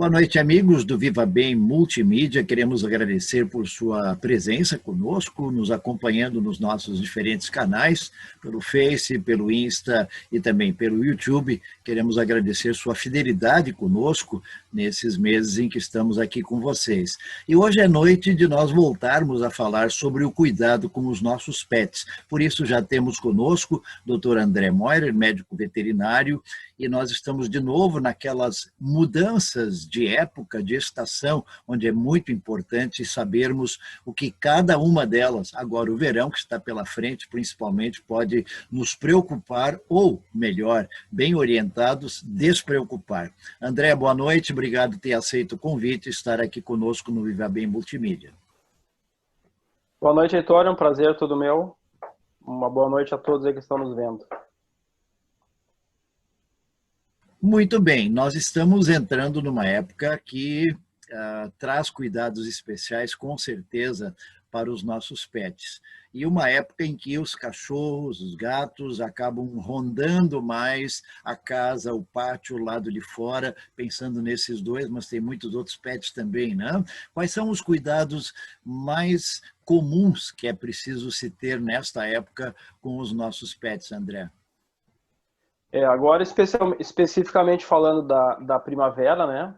Boa noite, amigos do Viva Bem Multimídia. Queremos agradecer por sua presença conosco, nos acompanhando nos nossos diferentes canais, pelo Face, pelo Insta e também pelo YouTube. Queremos agradecer sua fidelidade conosco nesses meses em que estamos aqui com vocês. E hoje é noite de nós voltarmos a falar sobre o cuidado com os nossos pets. Por isso já temos conosco o Dr. André Moirer, médico veterinário, e nós estamos de novo naquelas mudanças de época, de estação, onde é muito importante sabermos o que cada uma delas, agora o verão que está pela frente, principalmente, pode nos preocupar ou, melhor, bem orientados, despreocupar. André, boa noite, obrigado por ter aceito o convite e estar aqui conosco no Viva Bem Multimídia. Boa noite, Heitor, é um prazer todo meu. Uma boa noite a todos aí que estão nos vendo. Muito bem, nós estamos entrando numa época que traz cuidados especiais, com certeza, para os nossos pets. E uma época em que os cachorros, os gatos acabam rondando mais a casa, o pátio, o lado de fora, pensando nesses dois, mas tem muitos outros pets também, né? Quais são os cuidados mais comuns que é preciso se ter nesta época com os nossos pets, André? Agora, especificamente falando da primavera, né?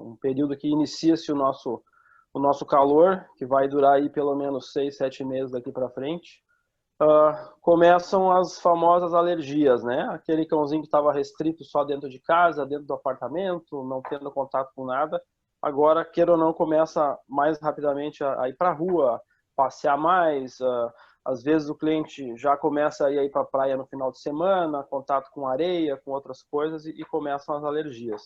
Um período que inicia-se o nosso calor, que vai durar aí pelo menos 6, 7 meses daqui para frente. Começam as famosas alergias, né? Aquele cãozinho que estava restrito só dentro de casa, dentro do apartamento, não tendo contato com nada. Agora, queira ou não, começa mais rapidamente a ir para a rua, passear mais. Às vezes o cliente já começa a ir para a praia no final de semana, contato com areia, com outras coisas, e começam as alergias.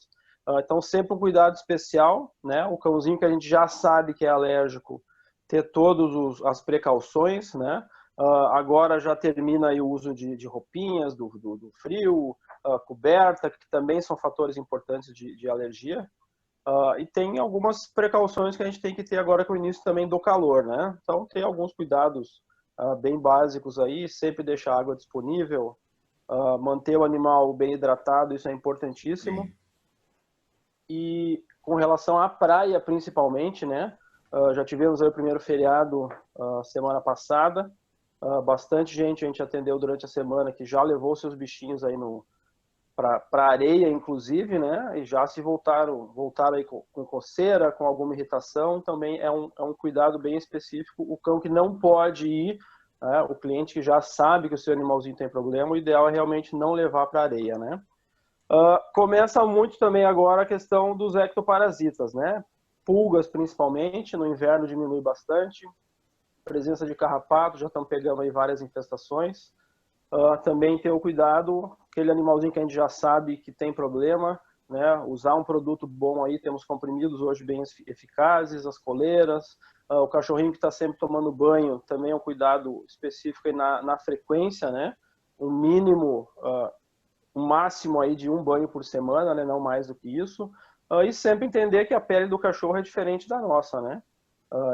Então, sempre um cuidado especial, né? O cãozinho que a gente já sabe que é alérgico, ter todas as precauções, né? Agora já termina aí o uso de roupinhas, do frio, coberta, que também são fatores importantes de alergia. E tem algumas precauções que a gente tem que ter agora com o início também do calor, né? Então, tem alguns cuidados bem básicos aí, sempre deixar água disponível, manter o animal bem hidratado, isso é importantíssimo. Sim. E com relação à praia, principalmente, né? Já tivemos aí o primeiro feriado semana passada, bastante gente a gente atendeu durante a semana que já levou seus bichinhos aí para areia, inclusive, né? E já se voltaram aí com coceira, com alguma irritação. Também é um cuidado bem específico. O cão que não pode ir, né? O cliente que já sabe que o seu animalzinho tem problema, o ideal é realmente não levar para areia, né? Começa muito também agora a questão dos ectoparasitas, né? Pulgas, principalmente, no inverno diminui bastante. Presença de carrapato, já estão pegando aí várias infestações. Também ter o cuidado, aquele animalzinho que a gente já sabe que tem problema, né? Usar um produto bom aí, temos comprimidos hoje bem eficazes, as coleiras, o cachorrinho que está sempre tomando banho, também é um cuidado específico aí na frequência, né? Um mínimo, um máximo aí de um banho por semana, né? Não mais do que isso. E sempre entender que a pele do cachorro é diferente da nossa, né?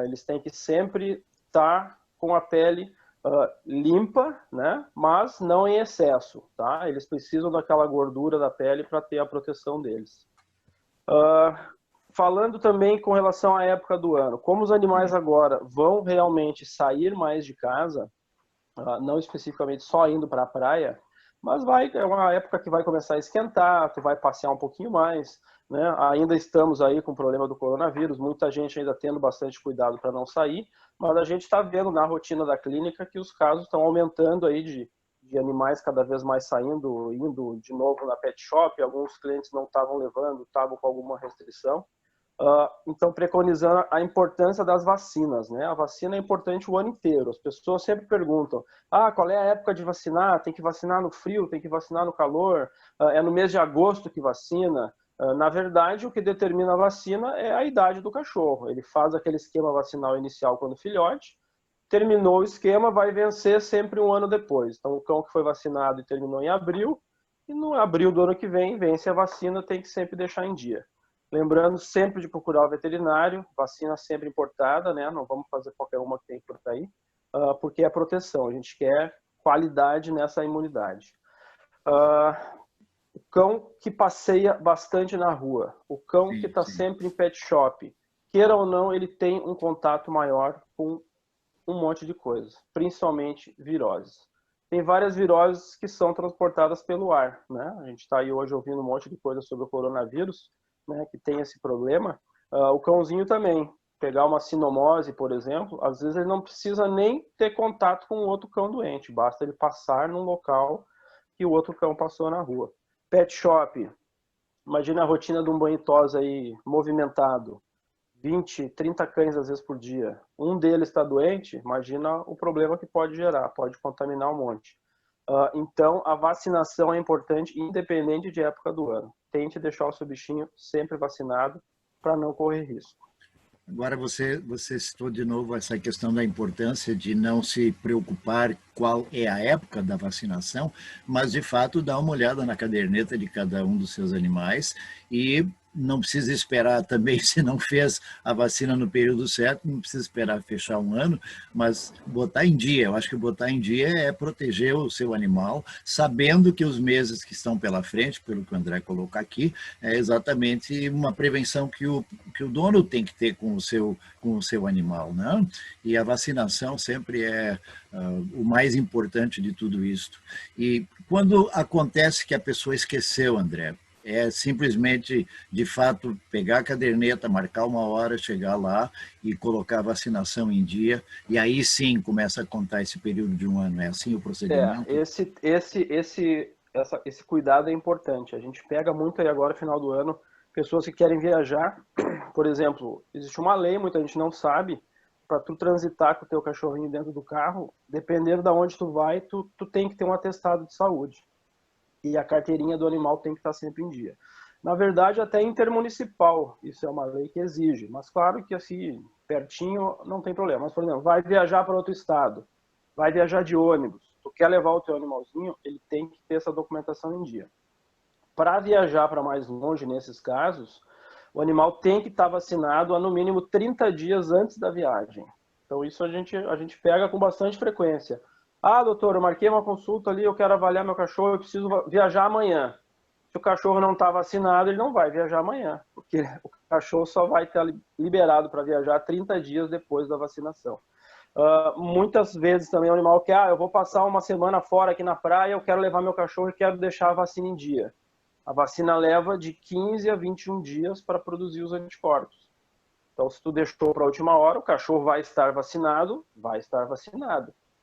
Eles têm que sempre estar com a pele limpa, né? Mas não em excesso, tá? Eles precisam daquela gordura da pele para ter a proteção deles. Falando também com relação à época do ano, como os animais agora vão realmente sair mais de casa, não especificamente só indo para a praia, mas é uma época que vai começar a esquentar, tu vai passear um pouquinho mais, né? Ainda estamos aí com o problema do coronavírus, muita gente ainda tendo bastante cuidado para não sair, mas a gente está vendo na rotina da clínica que os casos estão aumentando aí de animais cada vez mais saindo, indo de novo na pet shop, alguns clientes não estavam levando, estavam com alguma restrição. Então, preconizando a importância das vacinas, né? A vacina é importante o ano inteiro. As pessoas sempre perguntam, qual é a época de vacinar? Tem que vacinar no frio, tem que vacinar no calor? É no mês de agosto que vacina? Na verdade, o que determina a vacina é a idade do cachorro. Ele faz aquele esquema vacinal inicial quando filhote, terminou o esquema, vai vencer sempre um ano depois. Então, o cão que foi vacinado e terminou em abril, e no abril do ano que vem, vence a vacina, tem que sempre deixar em dia. Lembrando sempre de procurar o veterinário, vacina sempre importada, né? Não vamos fazer qualquer uma que tem por aí, porque é proteção. A gente quer qualidade nessa imunidade. O cão que passeia bastante na rua, o cão que Sim, está sim. sempre em pet shop, queira ou não, ele tem um contato maior com um monte de coisas, principalmente viroses. Tem várias viroses que são transportadas pelo ar, né? A gente está aí hoje ouvindo um monte de coisa sobre o coronavírus, né, que tem esse problema. O cãozinho também. Pegar uma sinomose, por exemplo, às vezes ele não precisa nem ter contato com o outro cão doente, basta ele passar num local que o outro cão passou na rua. Pet shop, imagina a rotina de um banho e tosa aí movimentado, 20, 30 cães às vezes por dia. Um deles está doente, imagina o problema que pode gerar, pode contaminar um monte. Então, a vacinação é importante, independente de época do ano. Tente deixar o seu bichinho sempre vacinado para não correr risco. Agora você citou de novo essa questão da importância de não se preocupar qual é a época da vacinação, mas de fato dá uma olhada na caderneta de cada um dos seus animais e não precisa esperar também, se não fez a vacina no período certo, não precisa esperar fechar um ano, mas botar em dia. Eu acho que botar em dia é proteger o seu animal, sabendo que os meses que estão pela frente, pelo que o André colocou aqui, é exatamente uma prevenção que o dono tem que ter com o seu animal, né? E a vacinação sempre é o mais importante de tudo isso. E quando acontece que a pessoa esqueceu, André, é simplesmente, de fato, pegar a caderneta, marcar uma hora, chegar lá e colocar a vacinação em dia, e aí sim começa a contar esse período de um ano. É assim o procedimento? Esse cuidado é importante. A gente pega muito aí agora, final do ano, pessoas que querem viajar. Por exemplo, existe uma lei, muita gente não sabe, para tu transitar com o teu cachorrinho dentro do carro, dependendo de onde tu vai, tu tem que ter um atestado de saúde. E a carteirinha do animal tem que estar sempre em dia. Na verdade, até intermunicipal, isso é uma lei que exige. Mas claro que assim, pertinho não tem problema. Mas, por exemplo, vai viajar para outro estado, vai viajar de ônibus, tu quer levar o teu animalzinho, ele tem que ter essa documentação em dia. Para viajar para mais longe, nesses casos, o animal tem que estar vacinado há no mínimo 30 dias antes da viagem. Então isso a gente pega com bastante frequência. Ah, doutor, eu marquei uma consulta ali, eu quero avaliar meu cachorro, eu preciso viajar amanhã. Se o cachorro não está vacinado, ele não vai viajar amanhã, porque o cachorro só vai estar liberado para viajar 30 dias depois da vacinação. Muitas vezes também o animal quer, eu vou passar uma semana fora aqui na praia, eu quero levar meu cachorro e quero deixar a vacina em dia. A vacina leva de 15 a 21 dias para produzir os anticorpos. Então, se tu deixou para a última hora, o cachorro vai estar vacinado,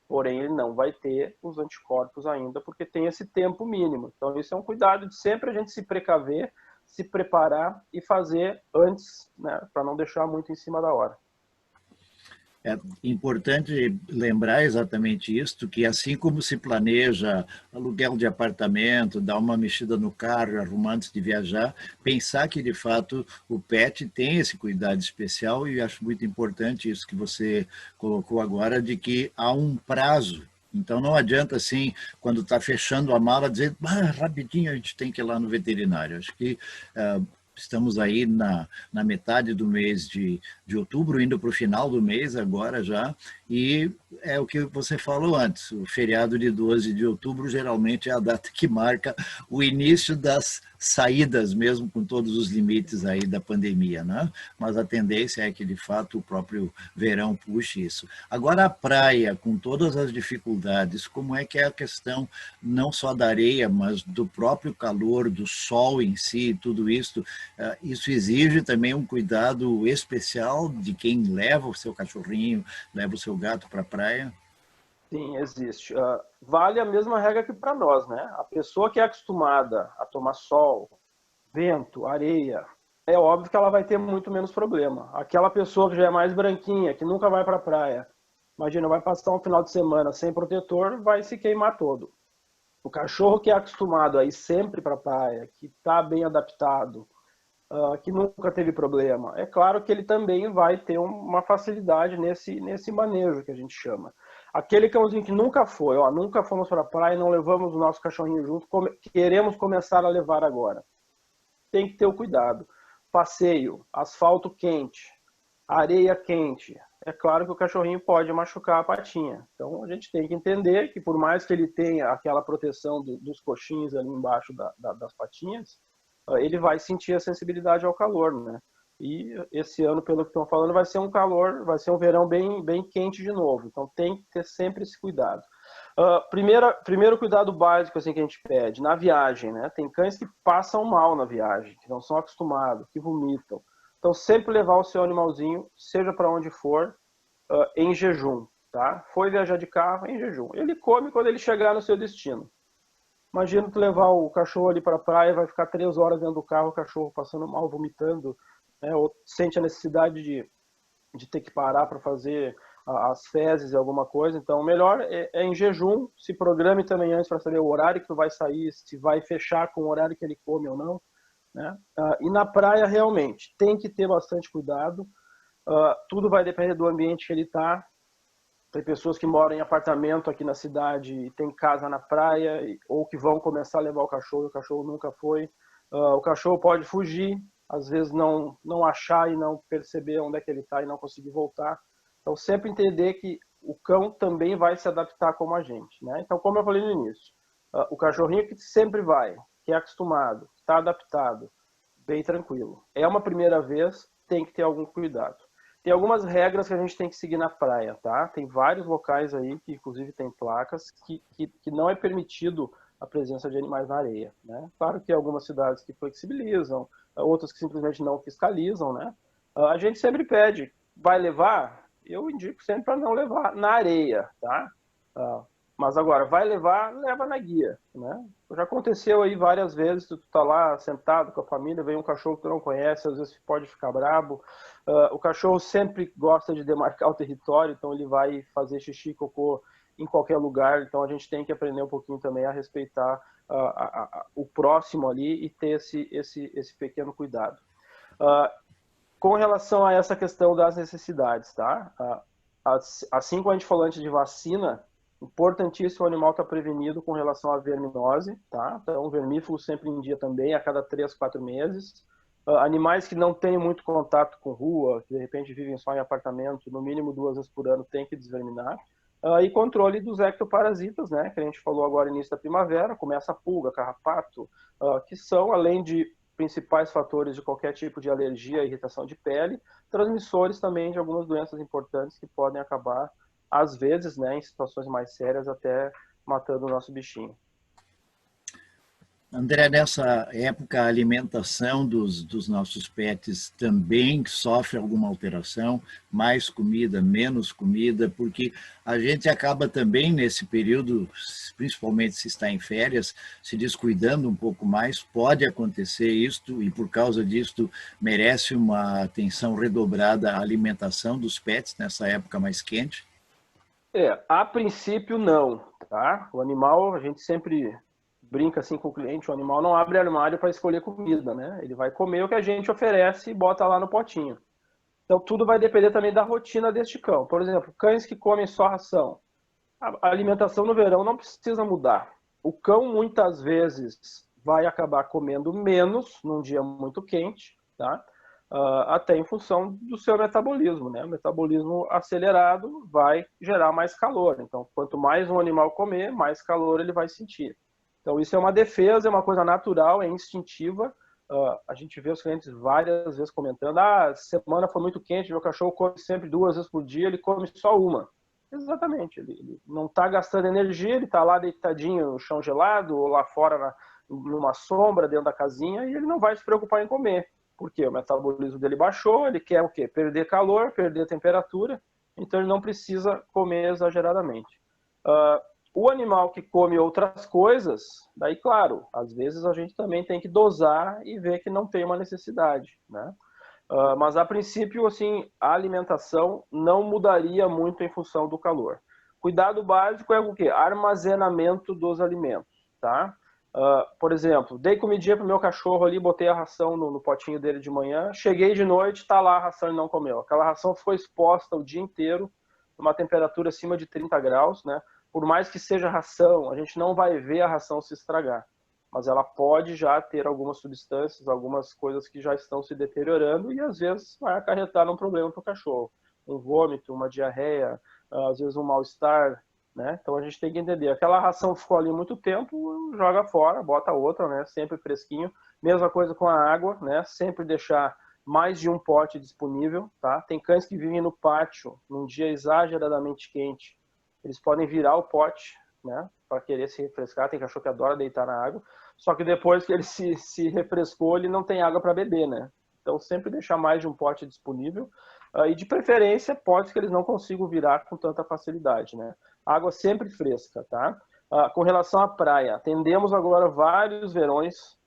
porém ele não vai ter os anticorpos ainda, porque tem esse tempo mínimo. Então, isso é um cuidado de sempre a gente se precaver, se preparar e fazer antes, né, para não deixar muito em cima da hora. É importante lembrar exatamente isso, que assim como se planeja aluguel de apartamento, dar uma mexida no carro, arrumar antes de viajar, pensar que, de fato, o pet tem esse cuidado especial, e acho muito importante isso que você colocou agora, de que há um prazo. Então, não adianta, assim, quando está fechando a mala, dizer, rapidinho a gente tem que ir lá no veterinário. Acho que estamos aí na metade do mês de outubro, indo para o final do mês agora já, e é o que você falou antes, o feriado de 12 de outubro geralmente é a data que marca o início das saídas, mesmo com todos os limites aí da pandemia, né? Mas a tendência é que, de fato, o próprio verão puxe isso. Agora, a praia, com todas as dificuldades, como é que é a questão não só da areia, mas do próprio calor, do sol em si, tudo isso, isso exige também um cuidado especial de quem leva o seu cachorrinho, leva o seu gato para a praia? Sim, existe. Vale a mesma regra que para nós, né? A pessoa que é acostumada a tomar sol, vento, areia, é óbvio que ela vai ter muito menos problema. Aquela pessoa que já é mais branquinha, que nunca vai para a praia, imagina, vai passar um final de semana sem protetor, vai se queimar todo. O cachorro que é acostumado a ir sempre para a praia, que está bem adaptado, que nunca teve problema, é claro que ele também vai ter uma facilidade nesse manejo que a gente chama. Aquele cãozinho que nunca foi, nunca fomos para a praia, não levamos o nosso cachorrinho junto, queremos começar a levar agora. Tem que ter o cuidado. Passeio, asfalto quente, areia quente, é claro que o cachorrinho pode machucar a patinha. Então a gente tem que entender que por mais que ele tenha aquela proteção dos coxins ali embaixo das patinhas, ele vai sentir a sensibilidade ao calor, né? E esse ano, pelo que estão falando, vai ser um calor, vai ser um verão bem quente de novo. Então tem que ter sempre esse cuidado. Primeiro cuidado básico assim, que a gente pede, na viagem, né? Tem cães que passam mal na viagem, que não são acostumados, que vomitam. Então sempre levar o seu animalzinho, seja para onde for, em jejum, tá? Foi viajar de carro, em jejum. Ele come quando ele chegar no seu destino. Imagina tu levar o cachorro ali para a praia, vai ficar 3 horas dentro do carro, o cachorro passando mal, vomitando, né? Ou sente a necessidade de ter que parar para fazer as fezes e alguma coisa. Então, o melhor é em jejum. Se programe também antes para saber o horário que tu vai sair, se vai fechar com o horário que ele come ou não, né? E na praia, realmente, tem que ter bastante cuidado. Tudo vai depender do ambiente que ele está. Tem pessoas que moram em apartamento aqui na cidade e tem casa na praia, ou que vão começar a levar o cachorro nunca foi. O cachorro pode fugir, às vezes não achar e não perceber onde é que ele está e não conseguir voltar. Então, sempre entender que o cão também vai se adaptar como a gente, né? Então, como eu falei no início, o cachorrinho que sempre vai, que é acostumado, está adaptado, bem tranquilo. É uma primeira vez, tem que ter algum cuidado. Tem algumas regras que a gente tem que seguir na praia, tá? Tem vários locais aí que, inclusive, tem placas que não é permitido a presença de animais na areia, né? Claro que algumas cidades que flexibilizam, outras que simplesmente não fiscalizam, né? A gente sempre pede, vai levar? Eu indico sempre para não levar na areia, tá? Mas agora, vai levar, leva na guia, né? Já aconteceu aí várias vezes, tu tá lá sentado com a família, vem um cachorro que tu não conhece, às vezes pode ficar brabo. O cachorro sempre gosta de demarcar o território, então ele vai fazer xixi, cocô em qualquer lugar, então a gente tem que aprender um pouquinho também a respeitar o próximo ali e ter esse pequeno cuidado. Com relação a essa questão das necessidades, tá? Assim como a gente falou antes de vacina, importantíssimo o animal estar prevenido com relação à verminose, tá? Então, vermífugo sempre em dia também, a cada 3, 4 meses. Animais que não têm muito contato com rua, que de repente vivem só em apartamento, no mínimo 2 vezes por ano tem que desverminar. E controle dos ectoparasitas, né? Que a gente falou agora no início da primavera, começa a pulga, carrapato, que são, além de principais fatores de qualquer tipo de alergia e irritação de pele, transmissores também de algumas doenças importantes que podem acabar, às vezes, né, em situações mais sérias, até matando o nosso bichinho. André, nessa época, a alimentação dos nossos pets também sofre alguma alteração? Mais comida, menos comida? Porque a gente acaba também, nesse período, principalmente se está em férias, se descuidando um pouco mais. Pode acontecer isto e, por causa disto, merece uma atenção redobrada à alimentação dos pets nessa época mais quente? A princípio, não, tá? O animal, a gente sempre brinca assim com o cliente, o animal não abre armário para escolher comida, né? Ele vai comer o que a gente oferece e bota lá no potinho. Então tudo vai depender também da rotina deste cão. Por exemplo, cães que comem só ração. A alimentação no verão não precisa mudar. O cão muitas vezes vai acabar comendo menos num dia muito quente, tá? Até em função do seu metabolismo, né? O metabolismo acelerado vai gerar mais calor. Então, quanto mais um animal comer, mais calor ele vai sentir. Então, isso é uma defesa, é uma coisa natural, é instintiva. A gente vê os clientes várias vezes comentando: a semana foi muito quente, meu cachorro come sempre 2 vezes por dia, ele come só uma. Exatamente, ele não está gastando energia, ele está lá deitadinho no chão gelado ou lá fora numa sombra dentro da casinha e ele não vai se preocupar em comer. Porque o metabolismo dele baixou, ele quer o quê? Perder calor, perder temperatura, então ele não precisa comer exageradamente. O animal que come outras coisas, daí, claro, às vezes a gente também tem que dosar e ver que não tem uma necessidade, né? Mas a princípio, assim, a alimentação não mudaria muito em função do calor. Cuidado básico é o quê? Armazenamento dos alimentos, tá? Por exemplo, dei comidinha pro meu cachorro ali, botei a ração no potinho dele de manhã, cheguei de noite, tá lá a ração e não comeu. Aquela ração ficou exposta o dia inteiro, numa temperatura acima de 30 graus, né? Por mais que seja ração, a gente não vai ver a ração se estragar, mas ela pode já ter algumas substâncias, algumas coisas que já estão se deteriorando e às vezes vai acarretar um problema para o cachorro. um vômito, uma diarreia, às vezes um mal-estar, né? Então a gente tem que entender, aquela ração ficou ali muito tempo, joga fora, bota outra, né? Sempre fresquinho. Mesma coisa com a água, né? Sempre deixar mais de um pote disponível, tá? Tem cães que vivem no pátio, num dia exageradamente quente, eles podem virar o pote, né? Para querer se refrescar. Tem cachorro que adora deitar na água, só que depois que ele se refrescou, ele não tem água para beber, né? Então sempre deixar mais de um pote disponível, e de preferência potes que eles não consigam virar com tanta facilidade, né? Água sempre fresca, tá? Com relação à praia, atendemos agora vários verões,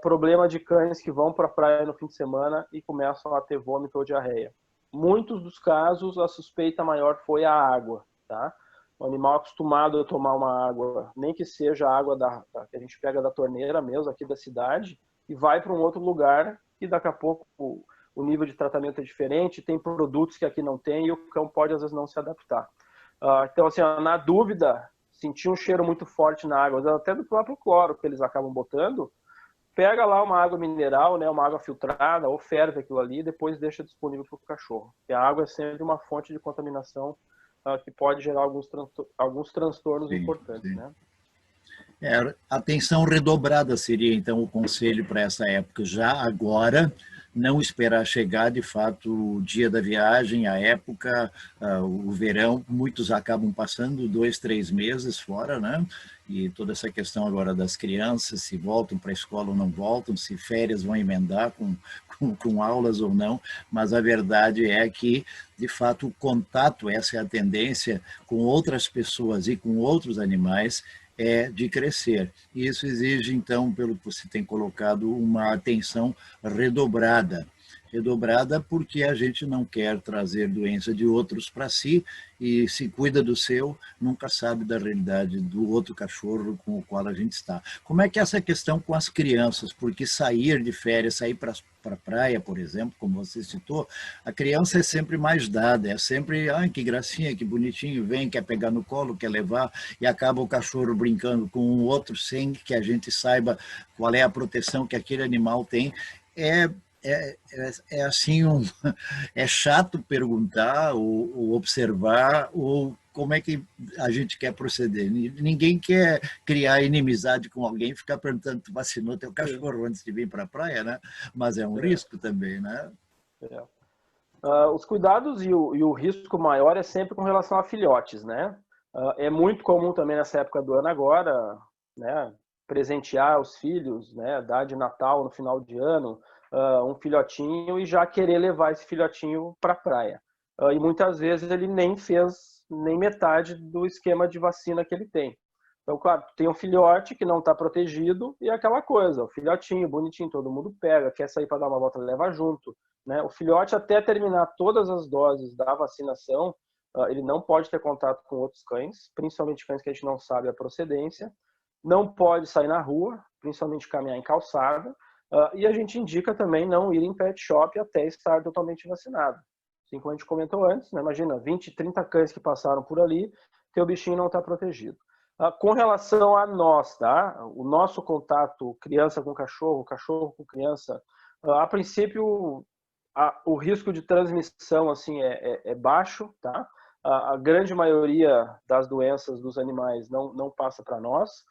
problema de cães que vão para a praia no fim de semana e começam a ter vômito ou diarreia. Muitos dos casos, a suspeita maior foi a água, tá? O animal acostumado a tomar uma água, nem que seja a água que a gente pega da torneira mesmo, aqui da cidade, e vai para um outro lugar e daqui a pouco o nível de tratamento é diferente, tem produtos que aqui não tem e o cão pode às vezes não se adaptar. Então, assim, na dúvida, sentir um cheiro muito forte na água, até do próprio cloro que eles acabam botando, pega lá uma água mineral, né, uma água filtrada, ou ferve aquilo ali e depois deixa disponível para o cachorro. Porque a água é sempre uma fonte de contaminação que pode gerar alguns transtornos Sim, importantes, sim. né? Atenção redobrada seria, então, o conselho para essa época. Já agora, não esperar chegar, de fato, o dia da viagem, a época, o verão. Muitos acabam passando 2, 3 meses fora, né? E toda essa questão agora das crianças, se voltam para a escola ou não voltam, se férias vão emendar com aulas ou não, mas a verdade é que, de fato, o contato, essa é a tendência, com outras pessoas e com outros animais, é de crescer. E isso exige, então, pelo que você tem colocado, uma atenção redobrada. Redobrada porque a gente não quer trazer doença de outros para si e se cuida do seu, nunca sabe da realidade do outro cachorro com o qual a gente está. Como é que é essa questão com as crianças? Porque sair de férias, sair para a praia, por exemplo, como você citou, a criança é sempre mais dada, é sempre, ai, que gracinha, que bonitinho, vem, quer pegar no colo, quer levar, e acaba o cachorro brincando com o outro sem que a gente saiba qual é a proteção que aquele animal tem. É, é assim, é chato perguntar ou observar, ou como é que a gente quer proceder. Ninguém quer criar inimizade com alguém, ficar perguntando, tu vacinou teu cachorro antes de vir para a praia, né? Mas é um risco também, né? Os cuidados e o risco maior é sempre com relação a filhotes, né? É muito comum também nessa época do ano agora, né, presentear os filhos, né, dar de Natal no final de ano, um filhotinho e já querer levar esse filhotinho para a praia. E muitas vezes ele nem fez nem metade do esquema de vacina que ele tem. Então, claro, tem um filhote que não está protegido e é aquela coisa, o filhotinho, bonitinho, todo mundo pega, quer sair para dar uma volta, leva junto, né? O filhote, até terminar todas as doses da vacinação, ele não pode ter contato com outros cães, principalmente cães que a gente não sabe a procedência, não pode sair na rua, principalmente caminhar em calçada, e a gente indica também não ir em pet shop até estar totalmente vacinado. Assim como a gente comentou antes, né? Imagina, 20, 30 cães que passaram por ali, teu bichinho não está protegido. Com relação a nós, tá? O nosso contato criança com cachorro, cachorro com criança, a princípio o risco de transmissão assim é baixo, tá? A grande maioria das doenças dos animais não passa para nós.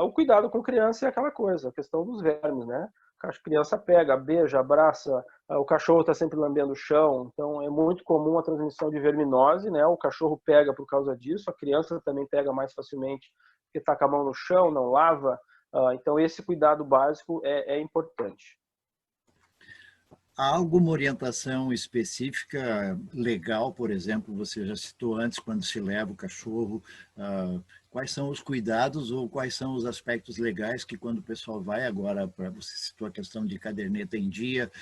O cuidado com criança é aquela coisa, a questão dos vermes, né? A criança pega, beija, abraça, o cachorro está sempre lambendo o chão, então é muito comum a transmissão de verminose, né? O cachorro pega por causa disso, a criança também pega mais facilmente porque está com a mão no chão, não lava, então esse cuidado básico é importante. Há alguma orientação específica legal, por exemplo, você já citou antes, quando se leva o cachorro, quais são os cuidados ou quais são os aspectos legais que quando o pessoal vai agora, para você citou a questão de caderneta em dia,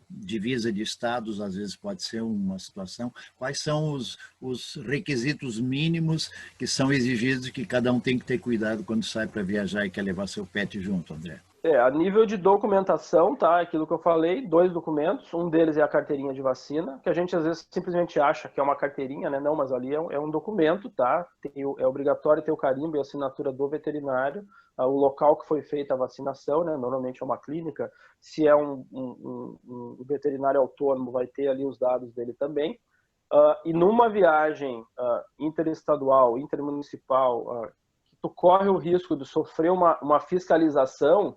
divisa de estados, às vezes pode ser uma situação, quais são os requisitos mínimos que são exigidos e que cada um tem que ter cuidado quando sai para viajar e quer levar seu pet junto, André? A nível de documentação, tá? Aquilo que eu falei, 2 documentos. Um deles é a carteirinha de vacina, que a gente às vezes simplesmente acha que é uma carteirinha, né? Não, mas ali é um documento, tá? É obrigatório ter o carimbo e a assinatura do veterinário, o local que foi feita a vacinação, né? Normalmente é uma clínica. Se é um veterinário autônomo, vai ter ali os dados dele também. E numa viagem interestadual, intermunicipal, que tu corre o risco de sofrer uma fiscalização,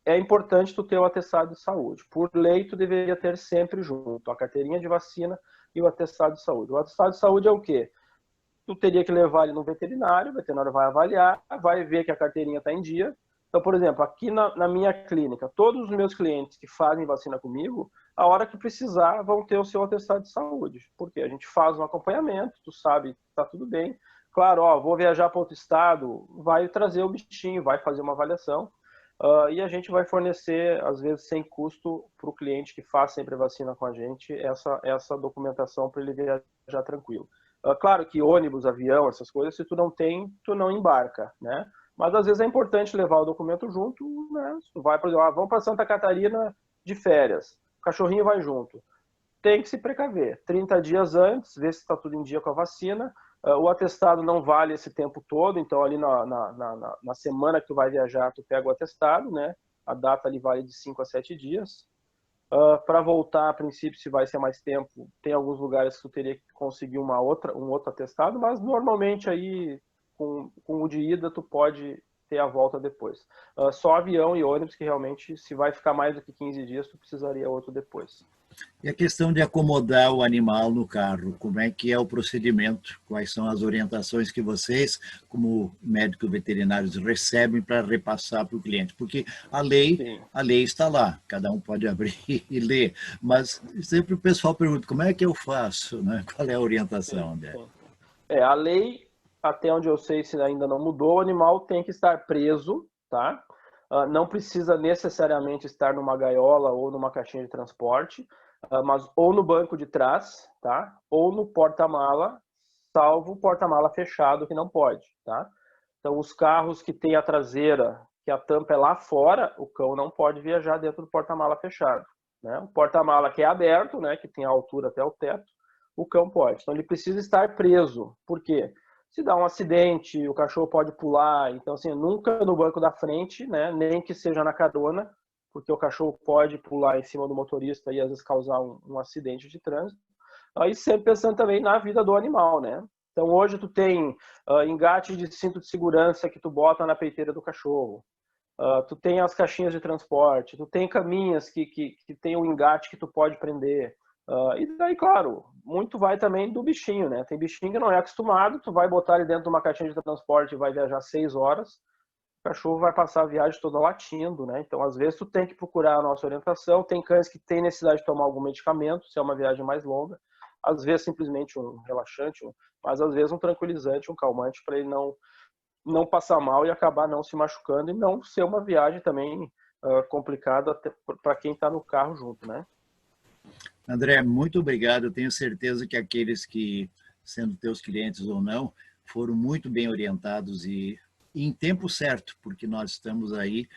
é importante tu ter o atestado de saúde. Por lei, tu deveria ter sempre junto a carteirinha de vacina e o atestado de saúde. O atestado de saúde é o quê? Tu teria que levar ele no veterinário, o veterinário vai avaliar, vai ver que a carteirinha está em dia. Então, por exemplo, aqui na minha clínica, todos os meus clientes que fazem vacina comigo, a hora que precisar, vão ter o seu atestado de saúde. Porque a gente faz um acompanhamento, tu sabe, está tudo bem. Claro, vou viajar para outro estado, vai trazer o bichinho, vai fazer uma avaliação. E a gente vai fornecer, às vezes, sem custo, para o cliente que faz sempre vacina com a gente, essa documentação para ele viajar tranquilo. Claro que ônibus, avião, essas coisas, se tu não tem, tu não embarca, né? Mas às vezes é importante levar o documento junto, né? Tu vai, por exemplo, vamos para Santa Catarina de férias, o cachorrinho vai junto. Tem que se precaver. 30 dias antes, ver se está tudo em dia com a vacina. O atestado não vale esse tempo todo, então ali na semana que tu vai viajar, tu pega o atestado, né? A data ali vale de 5 a 7 dias. Para voltar, a princípio, se vai ser mais tempo, tem alguns lugares que tu teria que conseguir um outro atestado, mas normalmente aí com o de ida tu pode ter a volta depois. Só avião e ônibus que realmente, se vai ficar mais do que 15 dias, tu precisaria outro depois. E a questão de acomodar o animal no carro, como é que é o procedimento? Quais são as orientações que vocês, como médicos veterinários, recebem para repassar para o cliente? Porque a lei está lá, cada um pode abrir e ler, mas sempre o pessoal pergunta, como é que eu faço? Né? Qual é a orientação, André? A lei, até onde eu sei, se ainda não mudou, o animal tem que estar preso, tá? Não precisa necessariamente estar numa gaiola ou numa caixinha de transporte, mas ou no banco de trás, tá? Ou no porta-mala, salvo o porta-mala fechado, que não pode, tá? Então, os carros que tem a traseira, que a tampa é lá fora, o cão não pode viajar dentro do porta-mala fechado, né? O porta-mala que é aberto, né, que tem a altura até o teto, o cão pode. Então, ele precisa estar preso. Por quê? Se dá um acidente, o cachorro pode pular. Então, assim, nunca no banco da frente, né? Nem que seja na carona, porque o cachorro pode pular em cima do motorista e às vezes causar um acidente de trânsito. Aí sempre pensando também na vida do animal, né? Então hoje tu tem engate de cinto de segurança que tu bota na peiteira do cachorro. Tu tem as caixinhas de transporte, tu tem caminhas que tem um engate que tu pode prender. E daí, claro, muito vai também do bichinho, né? Tem bichinho que não é acostumado, tu vai botar ele dentro de uma caixinha de transporte e vai viajar 6 horas, o cachorro vai passar a viagem toda latindo, né? Então, às vezes, tu tem que procurar a nossa orientação. Tem cães que têm necessidade de tomar algum medicamento, se é uma viagem mais longa. Às vezes, simplesmente um relaxante, mas às vezes um tranquilizante, um calmante, para ele não passar mal e acabar não se machucando e não ser uma viagem também complicada para quem está no carro junto, né? André, muito obrigado. Eu tenho certeza que aqueles que, sendo teus clientes ou não, foram muito bem orientados e em tempo certo, porque nós estamos aí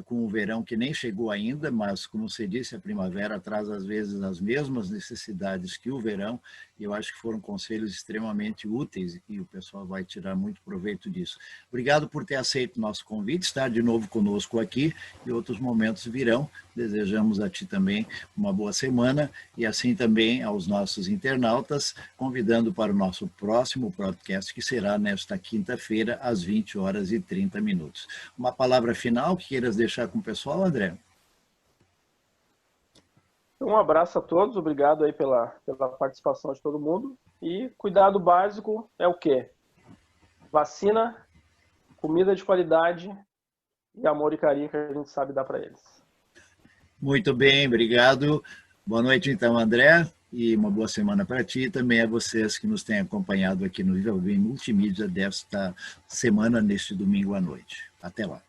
com o verão que nem chegou ainda, mas, como você disse, a primavera traz, às vezes, as mesmas necessidades que o verão, e eu acho que foram conselhos extremamente úteis e o pessoal vai tirar muito proveito disso. Obrigado por ter aceito o nosso convite, estar de novo conosco aqui, e outros momentos virão. Desejamos a ti também uma boa semana e assim também aos nossos internautas, convidando para o nosso próximo podcast, que será nesta quinta-feira, às 20h30. Uma palavra final que queiras deixar com o pessoal, André? Um abraço a todos, obrigado aí pela participação de todo mundo. E cuidado básico é o quê? Vacina, comida de qualidade e amor e carinho que a gente sabe dar para eles. Muito bem, obrigado. Boa noite, então, André, e uma boa semana para ti e também a vocês que nos têm acompanhado aqui no Viva Bem Multimídia desta semana, neste domingo à noite. Até lá.